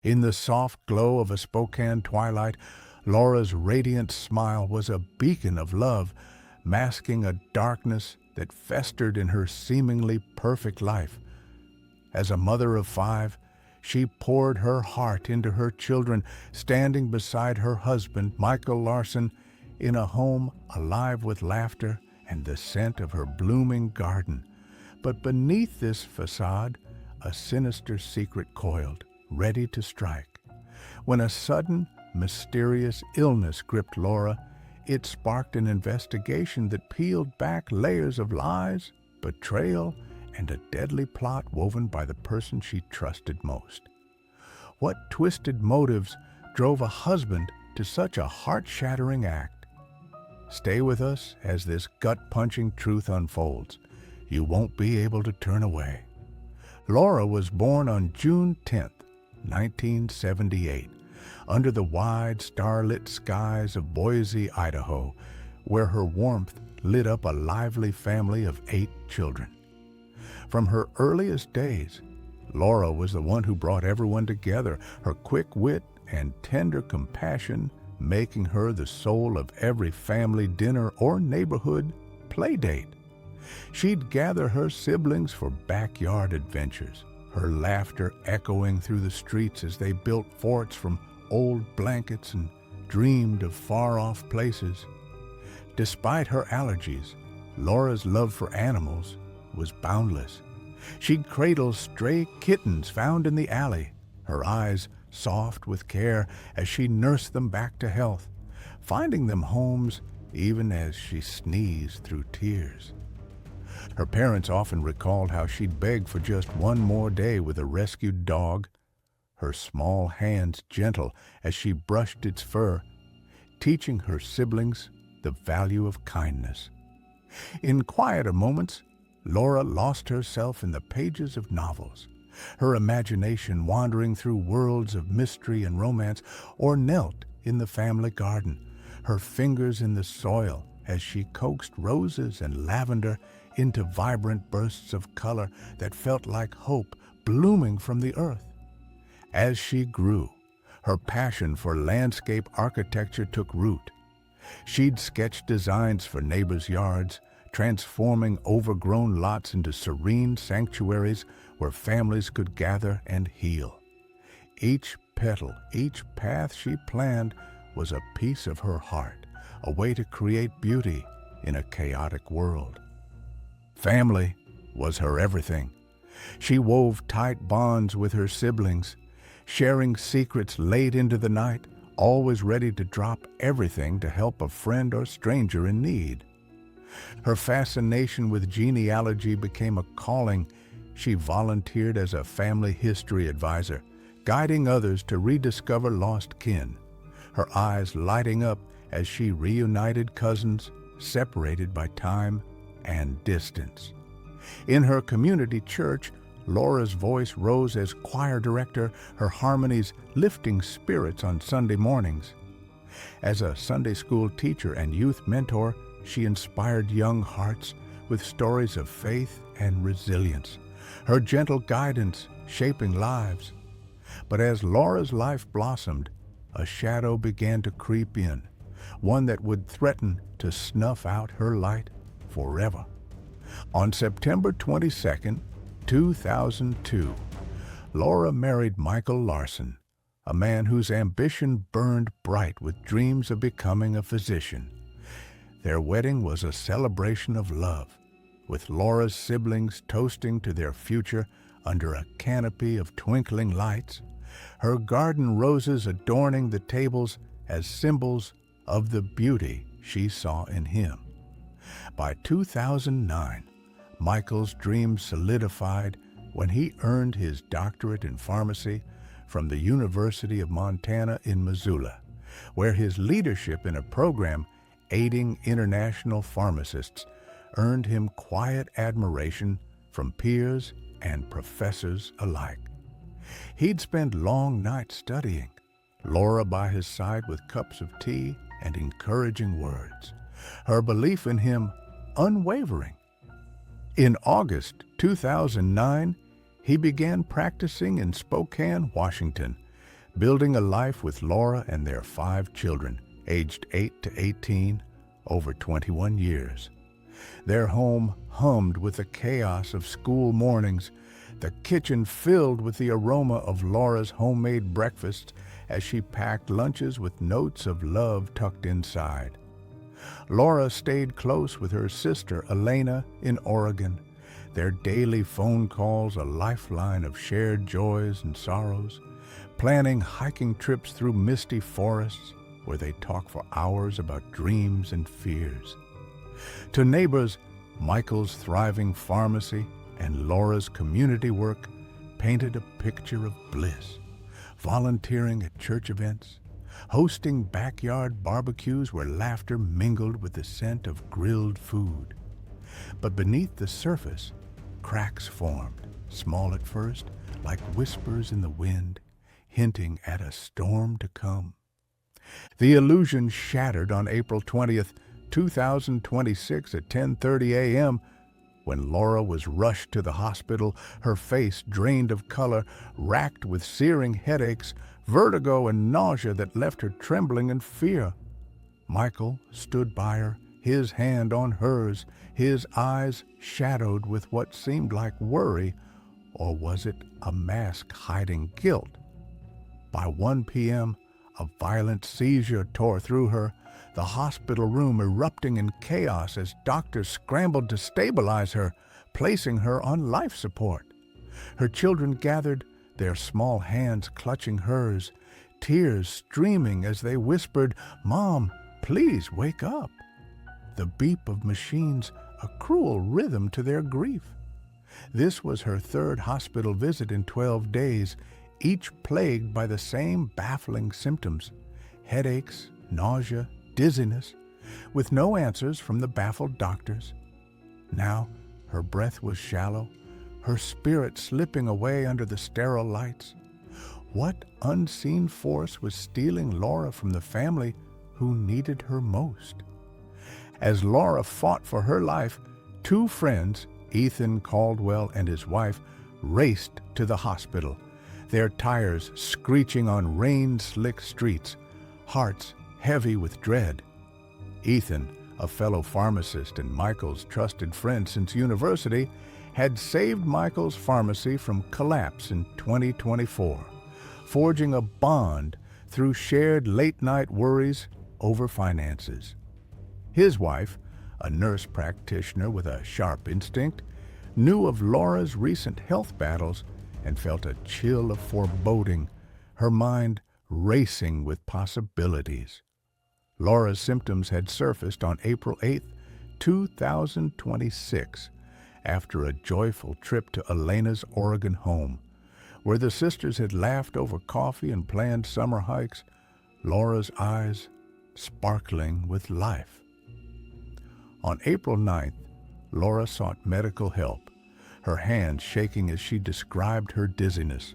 In the soft glow of a Spokane twilight, Laura's radiant smile was a beacon of love, masking a darkness that festered in her seemingly perfect life. As a mother of five, she poured her heart into her children, standing beside her husband, Michael Larson, in a home alive with laughter and the scent of her blooming garden. But beneath this facade, a sinister secret coiled, ready to strike. When a sudden, mysterious illness gripped Laura, it sparked an investigation that peeled back layers of lies, betrayal, and a deadly plot woven by the person she trusted most. What twisted motives drove a husband to such a heart-shattering act? Stay with us as this gut-punching truth unfolds. You won't be able to turn away. Laura was born on June 10th, 1978, under the wide, starlit skies of Boise, Idaho, where her warmth lit up a lively family of 8 children. From her earliest days, Laura was the one who brought everyone together, her quick wit and tender compassion making her the soul of every family dinner or neighborhood play date. She'd gather her siblings for backyard adventures, her laughter echoing through the streets as they built forts from old blankets and dreamed of far-off places. Despite her allergies, Laura's love for animals was boundless. She'd cradle stray kittens found in the alley, her eyes soft with care as she nursed them back to health, finding them homes even as she sneezed through tears. Her parents often recalled how she'd beg for just one more day with a rescued dog, her small hands gentle as she brushed its fur, teaching her siblings the value of kindness. In quieter moments, Laura lost herself in the pages of novels, her imagination wandering through worlds of mystery and romance, or knelt in the family garden, her fingers in the soil as she coaxed roses and lavender into vibrant bursts of color that felt like hope blooming from the earth. As she grew, her passion for landscape architecture took root. She'd sketch designs for neighbors' yards, transforming overgrown lots into serene sanctuaries where families could gather and heal. Each petal, each path she planned was a piece of her heart, a way to create beauty in a chaotic world. Family was her everything. She wove tight bonds with her siblings, sharing secrets late into the night, always ready to drop everything to help a friend or stranger in need. Her fascination with genealogy became a calling. She volunteered as a family history advisor, guiding others to rediscover lost kin, her eyes lighting up as she reunited cousins separated by time and distance. In her community church, Laura's voice rose as choir director, her harmonies lifting spirits on Sunday mornings. As a Sunday school teacher and youth mentor, she inspired young hearts with stories of faith and resilience, her gentle guidance shaping lives. But as Laura's life blossomed, a shadow began to creep in, one that would threaten to snuff out her light forever. On September 22, 2002, Laura married Michael Larson, a man whose ambition burned bright with dreams of becoming a physician. Their wedding was a celebration of love, with Laura's siblings toasting to their future under a canopy of twinkling lights, her garden roses adorning the tables as symbols of the beauty she saw in him. By 2009, Michael's dreams solidified when he earned his doctorate in pharmacy from the University of Montana in Missoula, where his leadership in a program aiding international pharmacists earned him quiet admiration from peers and professors alike. He'd spend long nights studying, Laura by his side with cups of tea and encouraging words, her belief in him unwavering. In August 2009, he began practicing in Spokane, Washington, building a life with Laura and their 5 children, aged 8 to 18, over 21 years. Their home hummed with the chaos of school mornings, the kitchen filled with the aroma of Laura's homemade breakfasts as she packed lunches with notes of love tucked inside. Laura stayed close with her sister Elena in Oregon, their daily phone calls a lifeline of shared joys and sorrows, planning hiking trips through misty forests where they talk for hours about dreams and fears. To neighbors, Michael's thriving pharmacy and Laura's community work painted a picture of bliss, volunteering at church events, hosting backyard barbecues where laughter mingled with the scent of grilled food. But beneath the surface, cracks formed, small at first, like whispers in the wind, hinting at a storm to come. The illusion shattered on April 20th, 2026 at 10:30 a.m. when Laura was rushed to the hospital, her face drained of color, racked with searing headaches, vertigo and nausea that left her trembling in fear. Michael stood by her, his hand on hers, his eyes shadowed with what seemed like worry, or was it a mask hiding guilt? By 1 p.m., a violent seizure tore through her, the hospital room erupting in chaos as doctors scrambled to stabilize her, placing her on life support. Her children gathered, their small hands clutching hers, tears streaming as they whispered, "Mom, please wake up." The beep of machines, a cruel rhythm to their grief. This was her 3rd hospital visit in 12 days, each plagued by the same baffling symptoms: headaches, nausea, dizziness, with no answers from the baffled doctors. Now, her breath was shallow, her spirit slipping away under the sterile lights. What unseen force was stealing Laura from the family who needed her most? As Laura fought for her life, 2 friends, Ethan Caldwell and his wife, raced to the hospital, their tires screeching on rain-slick streets, hearts heavy with dread. Ethan, a fellow pharmacist and Michael's trusted friend since university, had saved Michael's pharmacy from collapse in 2024, forging a bond through shared late-night worries over finances. His wife, a nurse practitioner with a sharp instinct, knew of Laura's recent health battles and felt a chill of foreboding, her mind racing with possibilities. Laura's symptoms had surfaced on April 8, 2026, after a joyful trip to Elena's Oregon home, where the sisters had laughed over coffee and planned summer hikes, Laura's eyes sparkling with life. On April 9th, Laura sought medical help, her hands shaking as she described her dizziness.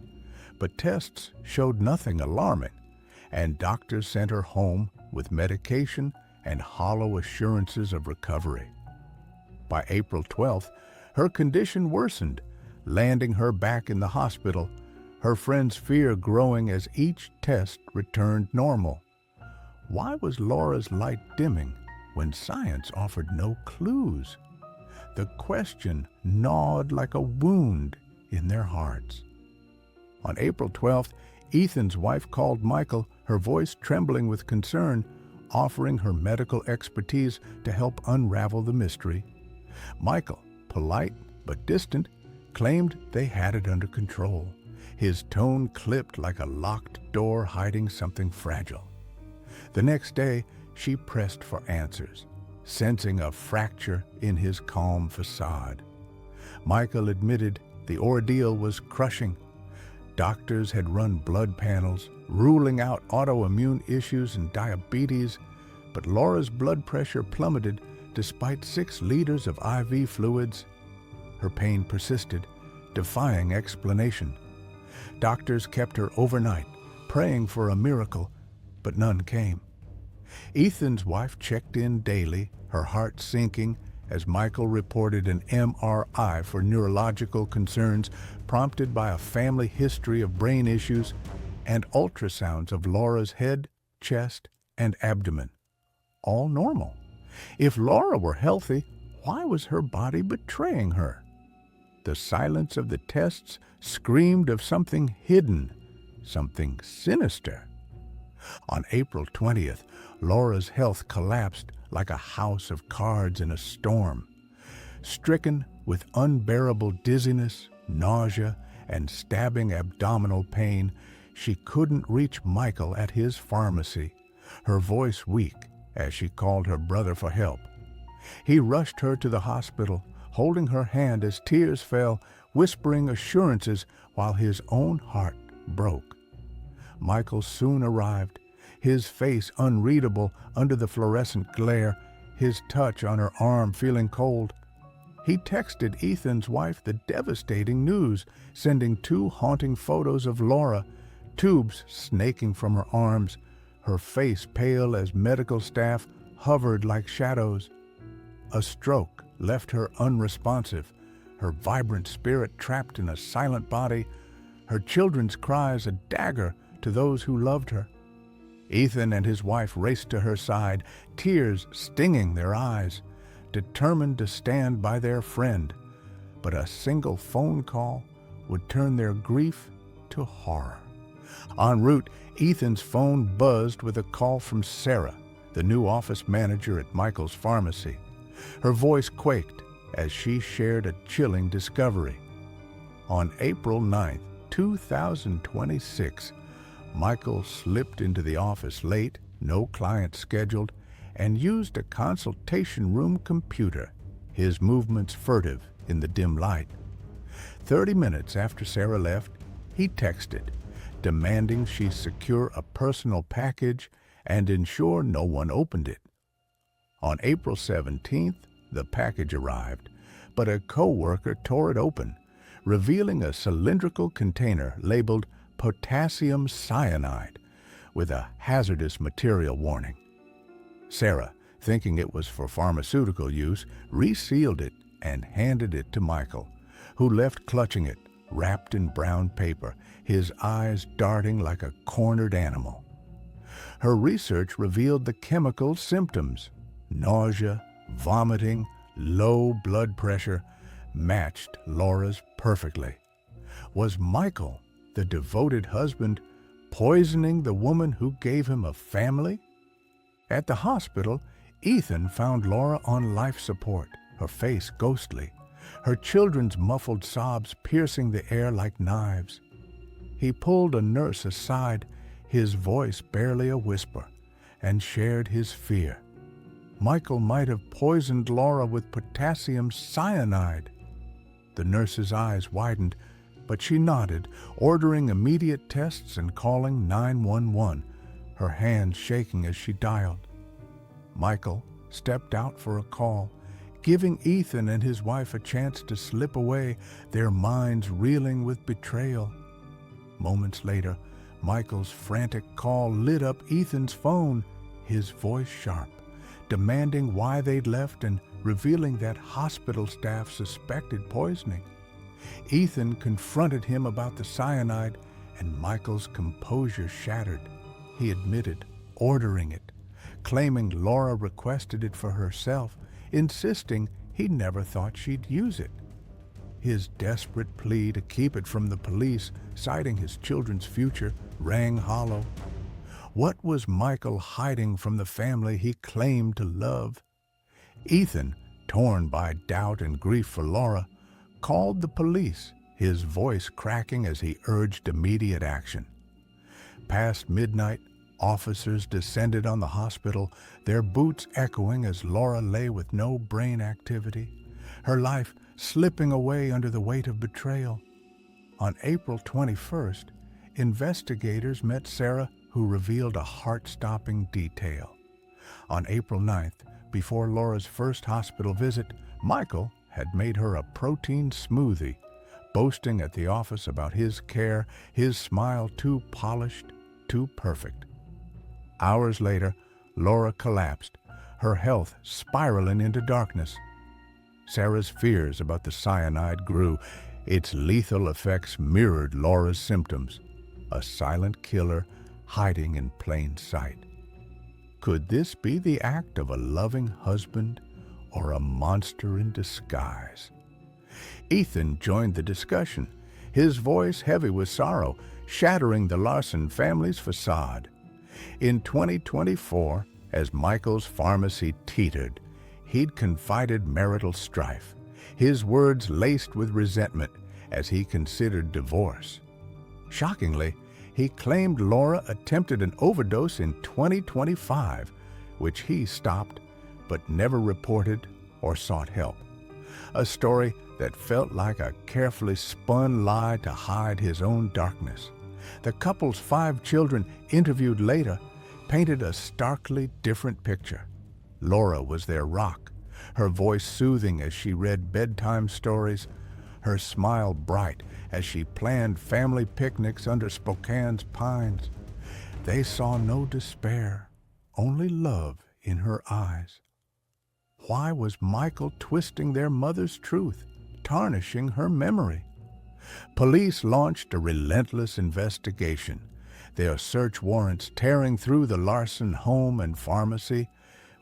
But tests showed nothing alarming, and doctors sent her home with medication and hollow assurances of recovery. By April 12th, her condition worsened, landing her back in the hospital, her friends' fear growing as each test returned normal. Why was Laura's light dimming when science offered no clues? The question gnawed like a wound in their hearts. On April 12th, Ethan's wife called Michael, her voice trembling with concern, offering her medical expertise to help unravel the mystery. Michael, polite but distant, claimed they had it under control, his tone clipped like a locked door hiding something fragile. The next day, she pressed for answers, sensing a fracture in his calm facade. Michael admitted the ordeal was crushing. Doctors had run blood panels, ruling out autoimmune issues and diabetes, but Laura's blood pressure plummeted despite 6 liters of IV fluids. Her pain persisted, defying explanation. Doctors kept her overnight, praying for a miracle, but none came. Ethan's wife checked in daily, her heart sinking, as Michael reported an MRI for neurological concerns prompted by a family history of brain issues and ultrasounds of Laura's head, chest, and abdomen. All normal. If Laura were healthy, why was her body betraying her? The silence of the tests screamed of something hidden, something sinister. On April 20th, Laura's health collapsed like a house of cards in a storm. Stricken with unbearable dizziness, nausea, and stabbing abdominal pain, she couldn't reach Michael at his pharmacy, her voice weak as she called her brother for help. He rushed her to the hospital, holding her hand as tears fell, whispering assurances while his own heart broke. Michael soon arrived, his face unreadable under the fluorescent glare, his touch on her arm feeling cold. He texted Ethan's wife the devastating news, sending 2 haunting photos of Laura, tubes snaking from her arms, her face pale as medical staff hovered like shadows. A stroke left her unresponsive, her vibrant spirit trapped in a silent body, her children's cries a dagger to those who loved her. Ethan and his wife raced to her side, tears stinging their eyes, determined to stand by their friend. But a single phone call would turn their grief to horror. En route, Ethan's phone buzzed with a call from Sarah, the new office manager at Michael's pharmacy. Her voice quaked as she shared a chilling discovery. On April 9, 2026, Michael slipped into the office late, no client scheduled, and used a consultation room computer, his movements furtive in the dim light. 30 minutes after Sarah left, he texted, demanding she secure a personal package and ensure no one opened it. On April 17th, the package arrived, but a co-worker tore it open, revealing a cylindrical container labeled potassium cyanide with a hazardous material warning. Sarah, thinking it was for pharmaceutical use, resealed it and handed it to Michael, who left clutching it, wrapped in brown paper, his eyes darting like a cornered animal. Her research revealed the chemical symptoms: nausea, vomiting, low blood pressure, matched Laura's perfectly. Was Michael, the devoted husband, poisoning the woman who gave him a family? At the hospital, Ethan found Laura on life support, her face ghostly, her children's muffled sobs piercing the air like knives. He pulled a nurse aside, his voice barely a whisper, and shared his fear. Michael might have poisoned Laura with potassium cyanide. The nurse's eyes widened, but she nodded, ordering immediate tests and calling 911, her hands shaking as she dialed. Michael stepped out for a call, giving Ethan and his wife a chance to slip away, their minds reeling with betrayal. Moments later, Michael's frantic call lit up Ethan's phone, his voice sharp, demanding why they'd left and revealing that hospital staff suspected poisoning. Ethan confronted him about the cyanide, and Michael's composure shattered. He admitted ordering it, claiming Laura requested it for herself, insisting he never thought she'd use it. His desperate plea to keep it from the police, citing his children's future, rang hollow. What was Michael hiding from the family he claimed to love? Ethan, torn by doubt and grief for Laura, called the police, his voice cracking as he urged immediate action. Past midnight, officers descended on the hospital, their boots echoing as Laura lay with no brain activity, her life slipping away under the weight of betrayal. On April 21st, investigators met Sarah, who revealed a heart-stopping detail. On April 9th, before Laura's first hospital visit, Michael had made her a protein smoothie, boasting at the office about his care, his smile too polished, too perfect. Hours later, Laura collapsed, her health spiraling into darkness. Sarah's fears about the cyanide grew. Its lethal effects mirrored Laura's symptoms. a silent killer hiding in plain sight. Could this be the act of a loving husband or a monster in disguise? Ethan joined the discussion, his voice heavy with sorrow, shattering the Larson family's facade. In 2024, as Michael's pharmacy teetered, he'd confided marital strife, his words laced with resentment as he considered divorce. Shockingly, he claimed Laura attempted an overdose in 2025, which he stopped but never reported or sought help. A story that felt like a carefully spun lie to hide his own darkness. The couple's 5 children, interviewed later, painted a starkly different picture. Laura was their rock, her voice soothing as she read bedtime stories, her smile bright as she planned family picnics under Spokane's pines. They saw no despair, only love in her eyes. Why was Michael twisting their mother's truth, tarnishing her memory? Police launched a relentless investigation, their search warrants tearing through the Larson home and pharmacy,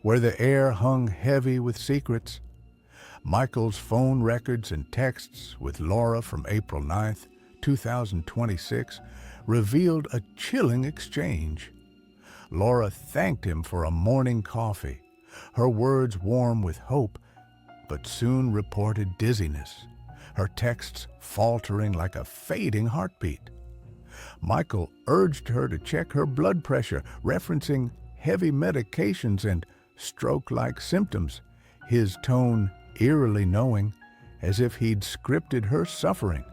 where the air hung heavy with secrets. Michael's phone records and texts with Laura from April 9, 2026, revealed a chilling exchange. Laura thanked him for a morning coffee, her words warm with hope, but soon reported dizziness, her texts faltering like a fading heartbeat. Michael urged her to check her blood pressure, referencing heavy medications and stroke-like symptoms, his tone eerily knowing, as if he'd scripted her suffering.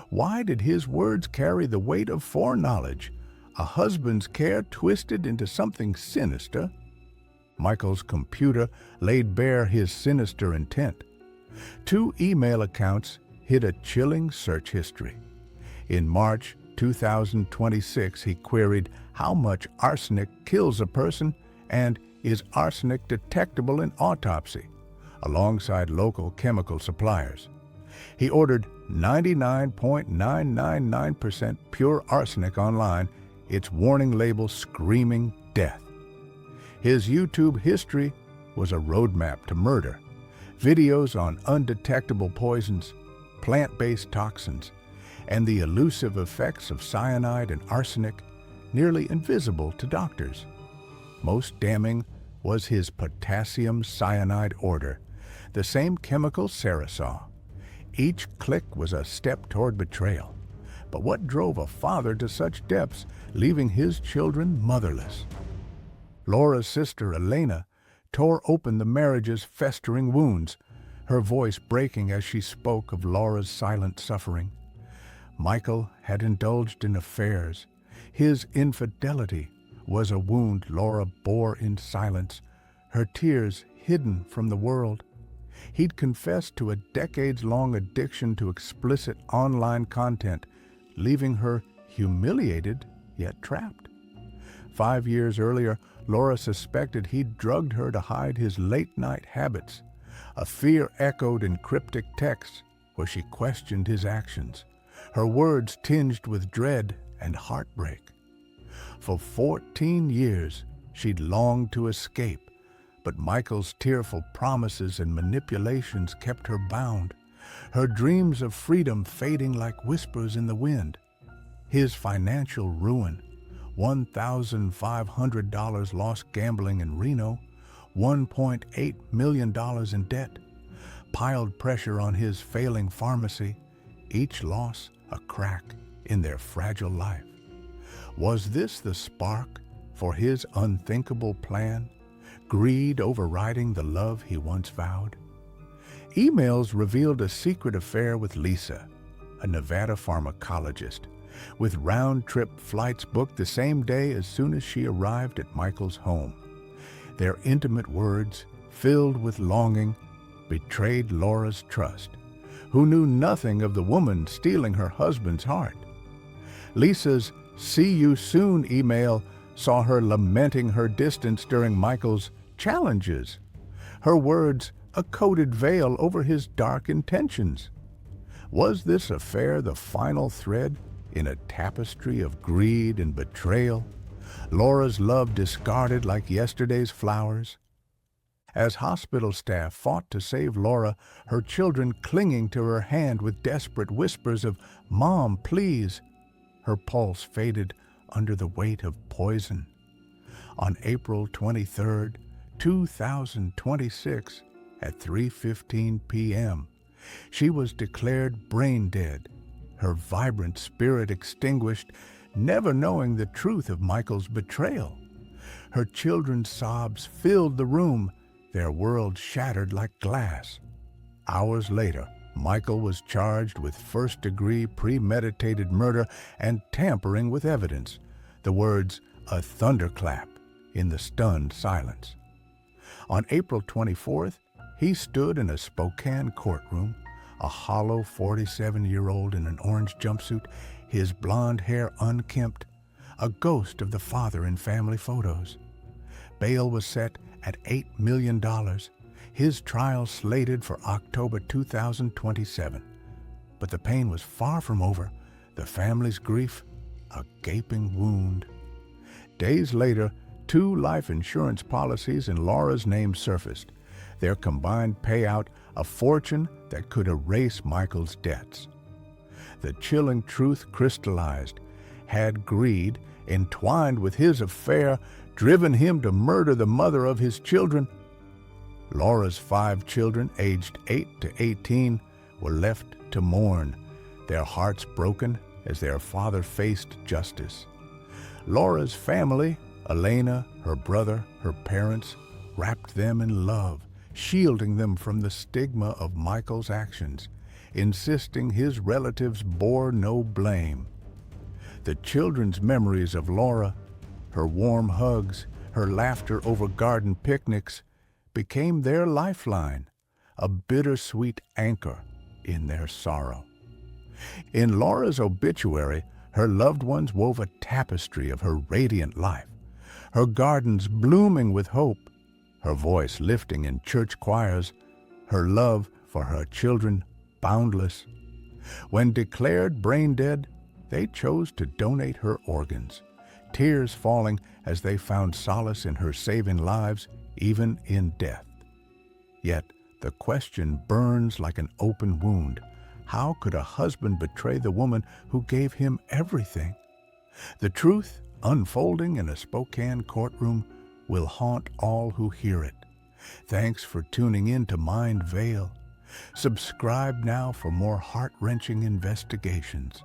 Why did his words carry the weight of foreknowledge, a husband's care twisted into something sinister? Michael's computer laid bare his sinister intent. 2 email accounts hid a chilling search history. In March 2026, he queried how much arsenic kills a person and is arsenic detectable in autopsy, alongside local chemical suppliers. He ordered 99.999% pure arsenic online, its warning label screaming death. His YouTube history was a roadmap to murder. Videos on undetectable poisons, plant-based toxins, and the elusive effects of cyanide and arsenic, nearly invisible to doctors. Most damning was his potassium cyanide order, the same chemical Sarah saw. Each click was a step toward betrayal. But what drove a father to such depths, leaving his children motherless? Laura's sister, Elena, tore open the marriage's festering wounds, her voice breaking as she spoke of Laura's silent suffering. Michael had indulged in affairs. His infidelity was a wound Laura bore in silence, her tears hidden from the world. He'd confessed to a decades-long addiction to explicit online content, leaving her humiliated yet trapped. 5 years earlier, Laura suspected he'd drugged her to hide his late-night habits, a fear echoed in cryptic texts where she questioned his actions, her words tinged with dread and heartbreak. For 14 years, she'd longed to escape, but Michael's tearful promises and manipulations kept her bound, her dreams of freedom fading like whispers in the wind. His financial ruin, $1,500 lost gambling in Reno, $1.8 million in debt, piled pressure on his failing pharmacy, each loss a crack in their fragile life. Was this the spark for his unthinkable plan, greed overriding the love he once vowed? Emails revealed a secret affair with Lisa, a Nevada pharmacologist, with round-trip flights booked the same day as soon as she arrived at Michael's home. Their intimate words, filled with longing, betrayed Laura's trust, who knew nothing of the woman stealing her husband's heart. Lisa's "See you soon" email saw her lamenting her distance during Michael's challenges, her words a coated veil over his dark intentions. Was this affair the final thread In a tapestry of greed and betrayal, Laura's love discarded like yesterday's flowers. As hospital staff fought to save Laura, her children clinging to her hand with desperate whispers of, "Mom, please," her pulse faded under the weight of poison. On April 23, 2026, at 3:15 p.m., she was declared brain dead, her vibrant spirit extinguished, never knowing the truth of Michael's betrayal. Her children's sobs filled the room, their world shattered like glass. Hours later, Michael was charged with first-degree premeditated murder and tampering with evidence, the words "a thunderclap" in the stunned silence. On April 24th, he stood in a Spokane courtroom, a hollow 47-year-old in an orange jumpsuit, his blonde hair unkempt, a ghost of the father in family photos. Bail was set at $8 million, his trial slated for October 2027. But the pain was far from over, the family's grief a gaping wound. Days later, 2 life insurance policies in Laura's name surfaced, their combined payout a fortune that could erase Michael's debts. The chilling truth crystallized. Had greed, entwined with his affair, driven him to murder the mother of his children? Laura's 5 children, aged 8 to 18, were left to mourn, their hearts broken as their father faced justice. Laura's family, Elena, her brother, her parents, wrapped them in love, shielding them from the stigma of Michael's actions, insisting his relatives bore no blame. The children's memories of Laura, her warm hugs, her laughter over garden picnics, became their lifeline, a bittersweet anchor in their sorrow. In Laura's obituary, her loved ones wove a tapestry of her radiant life, her gardens blooming with hope, her voice lifting in church choirs, her love for her children boundless. When declared brain dead, they chose to donate her organs, tears falling as they found solace in her saving lives, even in death. Yet the question burns like an open wound. How could a husband betray the woman who gave him everything? The truth, unfolding in a Spokane courtroom, will haunt all who hear it. Thanks for tuning in to MindVeil. Subscribe now for more heart-wrenching investigations.